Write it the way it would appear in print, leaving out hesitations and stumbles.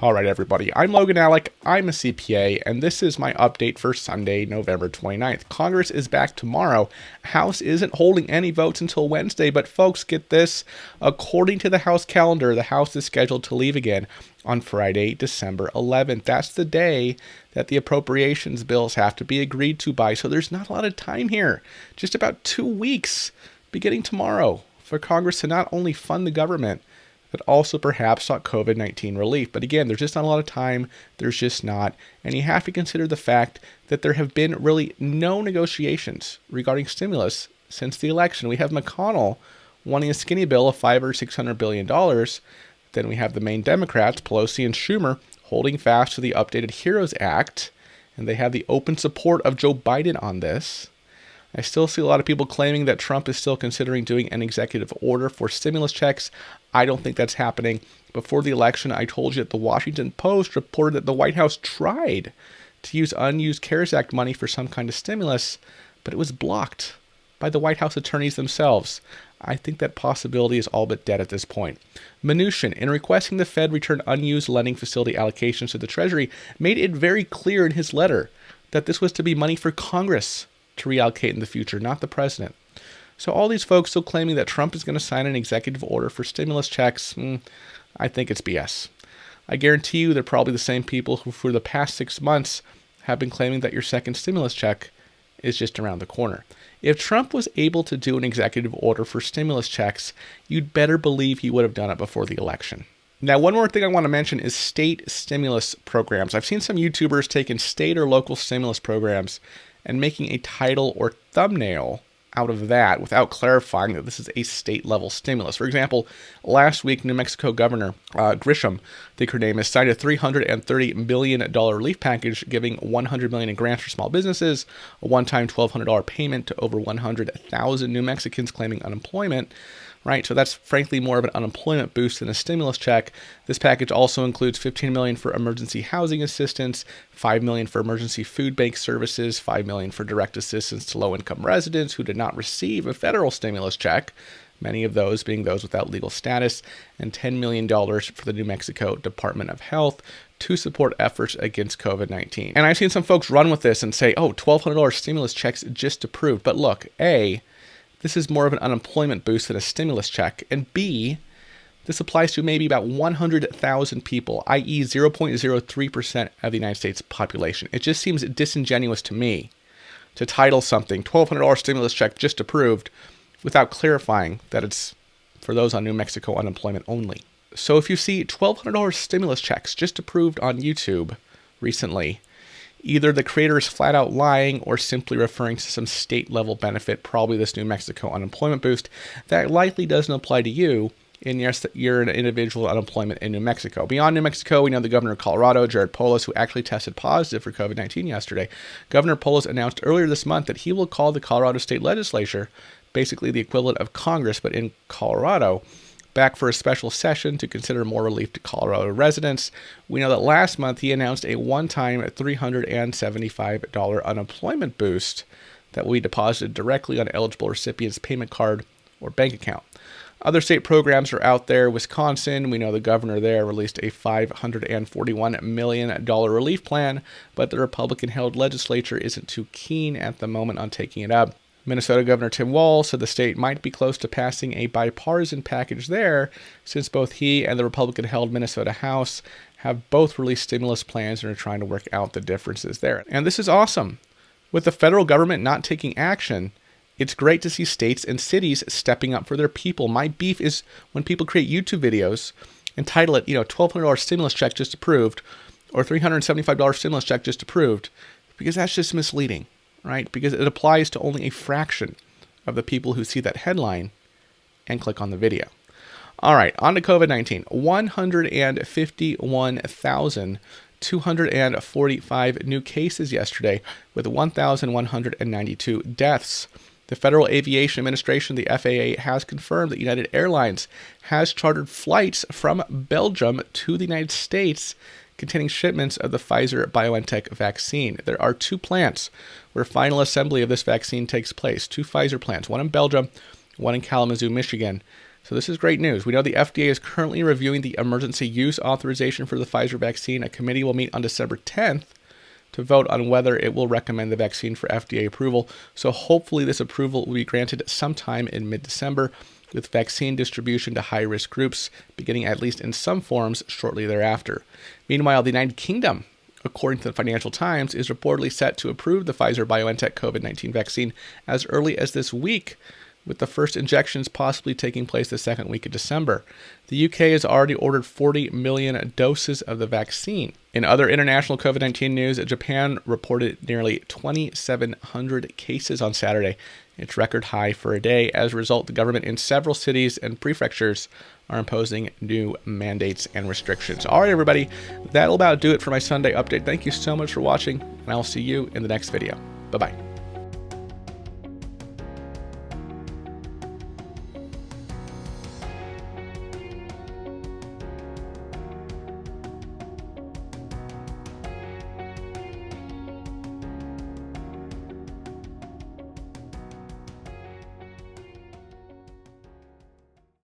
All right, everybody. I'm Logan Alec. I'm a CPA, and this is my update for Sunday, November 29th. Congress is back tomorrow. House isn't holding any votes until Wednesday, but folks, get this. According to the House calendar, the House is scheduled to leave again on Friday, December 11th. That's the day that the appropriations bills have to be agreed to by, so there's not a lot of time here. Just about 2 weeks beginning tomorrow for Congress to not only fund the government, but also perhaps sought COVID-19 relief. But again, there's just not a lot of time. There's just not. And you have to consider the fact that there have been really no negotiations regarding stimulus since the election. We have McConnell wanting a skinny bill of $500 or $600 billion. Then we have the main Democrats, Pelosi and Schumer, holding fast to the updated HEROES Act. And they have the open support of Joe Biden on this. I still see a lot of people claiming that Trump is still considering doing an executive order for stimulus checks. I don't think that's happening. Before the election, I told you that the Washington Post reported that the White House tried to use unused CARES Act money for some kind of stimulus, but it was blocked by the White House attorneys themselves. I think that possibility is all but dead at this point. Mnuchin, in requesting the Fed return unused lending facility allocations to the Treasury, made it very clear in his letter that this was to be money for Congress to reallocate in the future, not the president. So all these folks still claiming that Trump is going to sign an executive order for stimulus checks, I think it's BS. I guarantee you they're probably the same people who for the past 6 months have been claiming that your second stimulus check is just around the corner. If Trump was able to do an executive order for stimulus checks, you'd better believe he would have done it before the election. Now, one more thing I want to mention is state stimulus programs. I've seen some YouTubers taking state or local stimulus programs and making a title or thumbnail out of that without clarifying that this is a state-level stimulus. For example, last week, New Mexico Governor Grisham, I think her name is, signed a $330 million relief package, giving $100 million in grants for small businesses, a one-time $1,200 payment to over 100,000 New Mexicans claiming unemployment. Right, so that's frankly more of an unemployment boost than a stimulus check. This package also includes $15 million for emergency housing assistance, $5 million for emergency food bank services, $5 million for direct assistance to low-income residents who did not receive a federal stimulus check, many of those being those without legal status, and $10 million for the New Mexico Department of Health to support efforts against COVID-19. And I've seen some folks run with this and say, oh, $1,200 stimulus checks just approved. But look, A, this is more of an unemployment boost than a stimulus check. And B, this applies to maybe about 100,000 people, i.e. 0.03% of the United States population. It just seems disingenuous to me to title something $1,200 stimulus check just approved without clarifying that it's for those on New Mexico unemployment only. So if you see $1,200 stimulus checks just approved on YouTube recently, either the creator is flat out lying or simply referring to some state-level benefit, probably this New Mexico unemployment boost, that likely doesn't apply to you, and yes, you're an individual unemployment in New Mexico. Beyond New Mexico, we know the governor of Colorado, Jared Polis, who actually tested positive for COVID-19 yesterday. Governor Polis announced earlier this month that he will call the Colorado State Legislature, basically the equivalent of Congress, but in Colorado, back for a special session to consider more relief to Colorado residents. We know that last month he announced a one-time $375 unemployment boost that will be deposited directly on eligible recipients' payment card or bank account. Other state programs are out there. Wisconsin, we know the governor there released a $541 million relief plan, but the Republican-held legislature isn't too keen at the moment on taking it up. Minnesota Governor Tim Walz said the state might be close to passing a bipartisan package there, since both he and the Republican-held Minnesota House have both released stimulus plans and are trying to work out the differences there. And this is awesome. With the federal government not taking action, it's great to see states and cities stepping up for their people. My beef is when people create YouTube videos and title it, $1,200 stimulus check just approved, or $375 stimulus check just approved, because that's just misleading. Right? Because it applies to only a fraction of the people who see that headline and click on the video. All right, on to COVID-19. 151,245 new cases yesterday, with 1,192 deaths. The Federal Aviation Administration, the FAA, has confirmed that United Airlines has chartered flights from Belgium to the United States containing shipments of the Pfizer-BioNTech vaccine. There are 2 plants where final assembly of this vaccine takes place. 2 Pfizer plants, one in Belgium, one in Kalamazoo, Michigan. So this is great news. We know the FDA is currently reviewing the emergency use authorization for the Pfizer vaccine. A committee will meet on December 10th to vote on whether it will recommend the vaccine for FDA approval. So hopefully this approval will be granted sometime in mid-December, with vaccine distribution to high-risk groups beginning at least in some forms shortly thereafter. Meanwhile, the United Kingdom, according to the Financial Times, is reportedly set to approve the Pfizer-BioNTech COVID-19 vaccine as early as this week, with the first injections possibly taking place the second week of December. The UK has already ordered 40 million doses of the vaccine. In other international COVID-19 news, Japan reported nearly 2,700 cases on Saturday, its record high for a day. As a result, the government in several cities and prefectures are imposing new mandates and restrictions. All right, everybody, that'll about do it for my Sunday update. Thank you so much for watching, and I'll see you in the next video. Bye-bye.